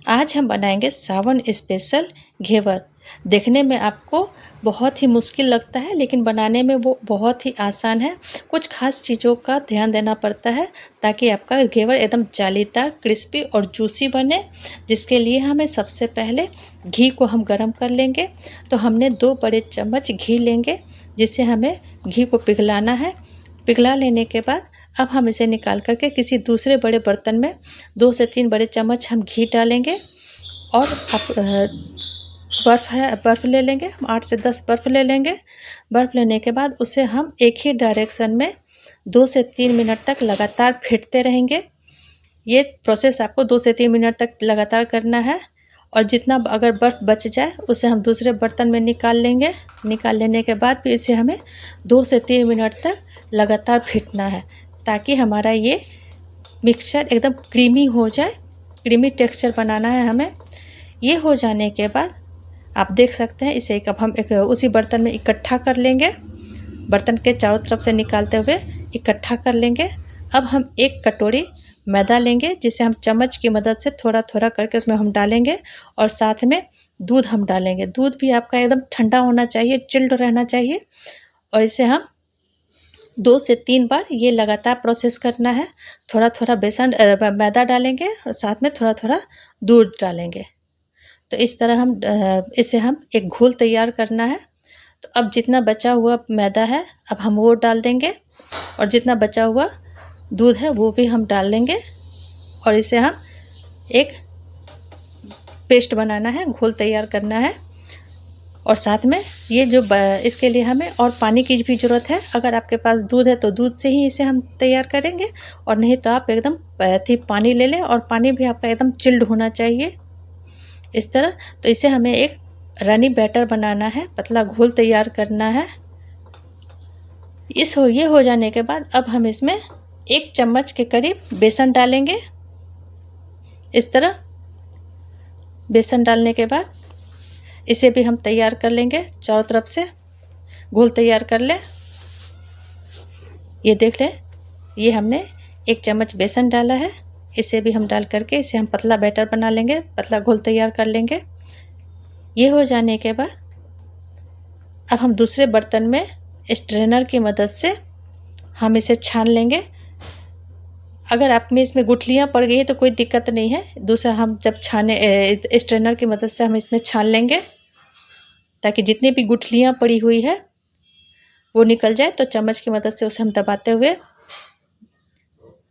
आज हम बनाएंगे सावन स्पेशल घेवर। देखने में आपको बहुत ही मुश्किल लगता है, लेकिन बनाने में वो बहुत ही आसान है। कुछ खास चीज़ों का ध्यान देना पड़ता है ताकि आपका घेवर एकदम जालीदार, क्रिस्पी और जूसी बने। जिसके लिए हमें सबसे पहले घी को हम गरम कर लेंगे। तो हमने 2 बड़े चम्मच घी लेंगे, जिससे हमें घी को पिघलाना है। पिघला लेने के बाद अब हम इसे निकाल करके किसी दूसरे बड़े बर्तन में 2 से 3 बड़े चम्मच हम घी डालेंगे। और आप बर्फ़ ले लेंगे। हम 8 से 10 बर्फ़ ले लेंगे। बर्फ़ लेने के बाद उसे हम एक ही डायरेक्शन में 2 से 3 मिनट तक लगातार फेंटते रहेंगे। ये प्रोसेस आपको 2 से 3 मिनट तक लगातार करना है। और जितना अगर बर्फ़ बच जाए उसे हम दूसरे बर्तन में निकाल लेंगे। निकाल लेने के बाद भी इसे हमें 2 से 3 मिनट तक लगातार फेंटना है, ताकि हमारा ये मिक्सचर एकदम क्रीमी हो जाए। क्रीमी टेक्सचर बनाना है हमें। ये हो जाने के बाद आप देख सकते हैं, इसे अब हम एक उसी बर्तन में इकट्ठा कर लेंगे। बर्तन के चारों तरफ से निकालते हुए इकट्ठा कर लेंगे। अब हम 1 कटोरी मैदा लेंगे, जिसे हम चम्मच की मदद से थोड़ा थोड़ा करके उसमें हम डालेंगे। और साथ में दूध हम डालेंगे। दूध भी आपका एकदम ठंडा होना चाहिए, चिल्ड रहना चाहिए। और इसे हम 2 से 3 बार ये लगातार प्रोसेस करना है। थोड़ा थोड़ा मैदा डालेंगे और साथ में थोड़ा थोड़ा दूध डालेंगे। तो इस तरह इसे हम एक घोल तैयार करना है। तो अब जितना बचा हुआ मैदा है, अब हम वो डाल देंगे। और जितना बचा हुआ दूध है वो भी हम डाल देंगे। और इसे हम एक पेस्ट बनाना है, घोल तैयार करना है। और साथ में ये जो इसके लिए हमें और पानी की भी ज़रूरत है। अगर आपके पास दूध है तो दूध से ही इसे हम तैयार करेंगे, और नहीं तो आप एकदम पानी ले लें। और पानी भी आपका एकदम चिल्ड होना चाहिए इस तरह। तो इसे हमें एक रनी बैटर बनाना है, पतला घोल तैयार करना है। ये हो जाने के बाद अब हम इसमें 1 चम्मच के करीब बेसन डालेंगे। इस तरह बेसन डालने के बाद इसे भी हम तैयार कर लेंगे। चारों तरफ से घोल तैयार कर लें। ये देख लें, ये हमने 1 चम्मच बेसन डाला है। इसे भी हम डाल करके इसे हम पतला बैटर बना लेंगे, पतला घोल तैयार कर लेंगे। ये हो जाने के बाद अब हम दूसरे बर्तन में स्ट्रेनर की मदद से हम इसे छान लेंगे। अगर आप में इसमें गुठलियाँ पड़ गई है तो कोई दिक्कत नहीं है। दूसरा हम जब स्ट्रेनर की मदद से हम इसमें छान लेंगे, ताकि जितनी भी गुठलियाँ पड़ी हुई है वो निकल जाए। तो चम्मच की मदद से उसे हम दबाते हुए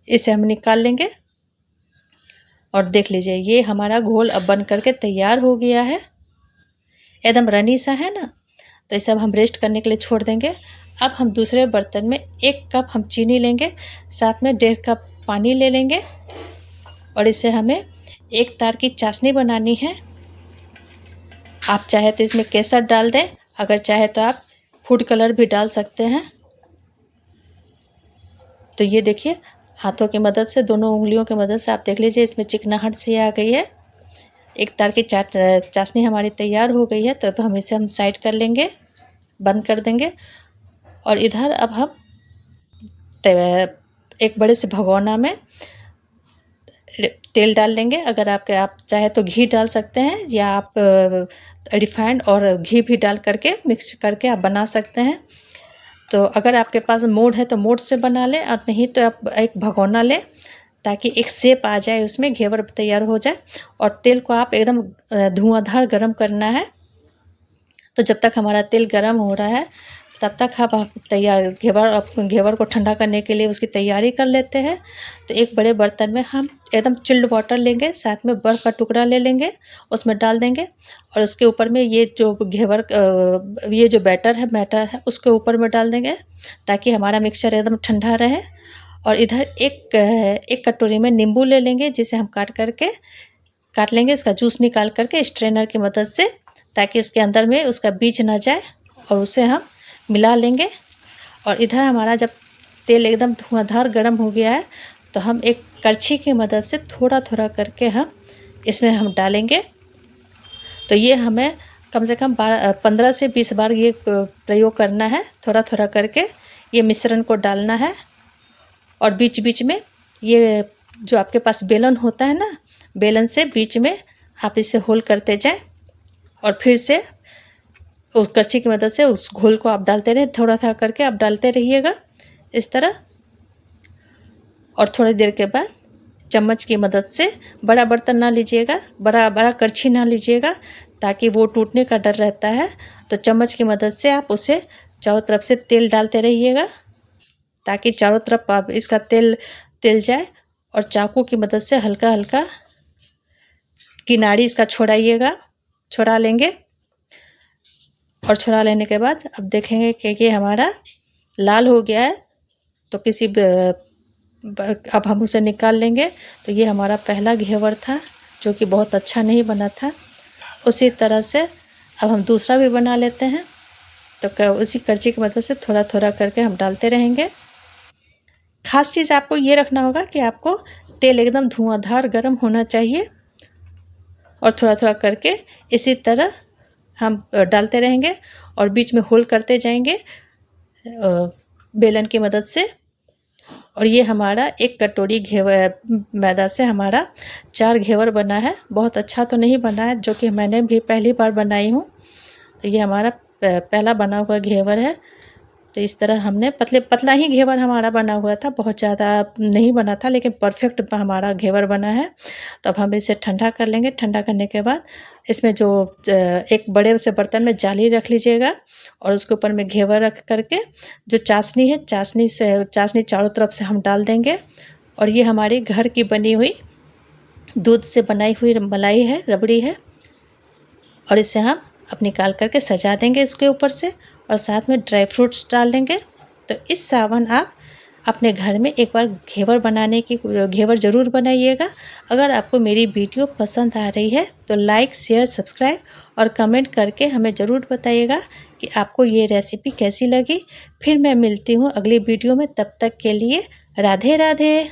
इसे हम निकाल लेंगे। और देख लीजिए, ये हमारा घोल अब बन करके तैयार हो गया है। एकदम रनी सा है ना। तो इसे अब हम रेस्ट करने के लिए छोड़ देंगे। अब हम दूसरे बर्तन में 1 कप हम चीनी लेंगे, साथ में 1.5 कप पानी ले लेंगे। और इसे हमें 1 तार की चाशनी बनानी है। आप चाहे तो इसमें केसर डाल दें, अगर चाहे तो आप फूड कलर भी डाल सकते हैं। तो ये देखिए, हाथों की मदद से, दोनों उंगलियों की मदद से आप देख लीजिए, इसमें चिकनाहट सी आ गई है। 1 तार की चाशनी हमारी तैयार हो गई है। तो अब हम इसे साइड कर लेंगे, बंद कर देंगे। और इधर अब हम एक बड़े से भगोना में तेल डाल लेंगे। अगर आप चाहे तो घी डाल सकते हैं, या आप रिफाइंड और घी भी डाल करके मिक्स करके आप बना सकते हैं। तो अगर आपके पास मोड है तो मोड से बना लें, और नहीं तो आप एक भगोना लें, ताकि एक शेप आ जाए, उसमें घेवर तैयार हो जाए। और तेल को आप एकदम धुआंधार गरम करना है। तो जब तक हमारा तेल गरम हो रहा है, तब तक आप घेवर को ठंडा करने के लिए उसकी तैयारी कर लेते हैं। तो एक बड़े बर्तन में हम एकदम चिल्ड वाटर लेंगे, साथ में बर्फ़ का टुकड़ा ले लेंगे, उसमें डाल देंगे। और उसके ऊपर में ये जो बैटर है उसके ऊपर में डाल देंगे, ताकि हमारा मिक्सचर एकदम ठंडा रहे। और इधर एक कटोरी में नींबू ले लेंगे, जिसे हम काट लेंगे, इसका जूस निकाल करके स्ट्रेनर की मदद से, ताकि उसके अंदर में उसका बीज ना जाए। और उसे हम मिला लेंगे। और इधर हमारा जब तेल एकदम धुआंधार गर्म हो गया है, तो हम एक करछी की मदद से थोड़ा थोड़ा करके हम इसमें हम डालेंगे। तो ये हमें कम से कम 15 से 20 बार ये प्रयोग करना है। थोड़ा थोड़ा करके ये मिश्रण को डालना है। और बीच बीच में ये जो आपके पास बेलन होता है ना, बेलन से बीच में आप इसे होल करते जाएं और फिर से उस करछी की मदद से उस घोल को आप डालते रहें, थोड़ा थोड़ा करके आप डालते रहिएगा इस तरह। और थोड़ी देर के बाद चम्मच की मदद से, बड़ा बर्तन ना लीजिएगा, बड़ा करछी ना लीजिएगा, ताकि वो टूटने का डर रहता है। तो चम्मच की मदद से आप उसे चारों तरफ से तेल डालते रहिएगा, ताकि चारों तरफ आप इसका तेल जाए। और चाकू की मदद से हल्का हल्का किनारी इसका छुड़ा लेंगे। और छुड़ा लेने के बाद अब देखेंगे कि ये हमारा लाल हो गया है। तो अब हम उसे निकाल लेंगे। तो ये हमारा पहला घेवर था, जो कि बहुत अच्छा नहीं बना था। उसी तरह से अब हम दूसरा भी बना लेते हैं। तो उसी करछी की मदद से थोड़ा थोड़ा करके हम डालते रहेंगे। खास चीज़ आपको ये रखना होगा कि आपको तेल एकदम धुआंधार गर्म होना चाहिए। और थोड़ा थोड़ा करके इसी तरह हम डालते रहेंगे और बीच में होल करते जाएंगे बेलन की मदद से। और ये हमारा एक कटोरी मैदा से हमारा 4 घेवर बना है। बहुत अच्छा तो नहीं बना है, जो कि मैंने भी पहली बार बनाई हूँ। तो ये हमारा पहला बना हुआ घेवर है। तो इस तरह हमने पतला ही घेवर हमारा बना हुआ था, बहुत ज़्यादा नहीं बना था, लेकिन परफेक्ट हमारा घेवर बना है। तो अब हम इसे ठंडा कर लेंगे। ठंडा करने के बाद इसमें जो एक बड़े से बर्तन में जाली रख लीजिएगा और उसके ऊपर में घेवर रख करके जो चाशनी है, चाशनी चारों तरफ से हम डाल देंगे। और ये हमारी घर की बनी हुई दूध से बनाई हुई मलाई है, रबड़ी है। और इसे हम अब निकाल करके सजा देंगे इसके ऊपर से, और साथ में ड्राई फ्रूट्स डाल देंगे। तो इस सावन आप अपने घर में एक बार घेवर ज़रूर बनाइएगा। अगर आपको मेरी वीडियो पसंद आ रही है तो लाइक, शेयर, सब्सक्राइब और कमेंट करके हमें ज़रूर बताइएगा कि आपको ये रेसिपी कैसी लगी। फिर मैं मिलती हूँ अगली वीडियो में, तब तक के लिए राधे राधे।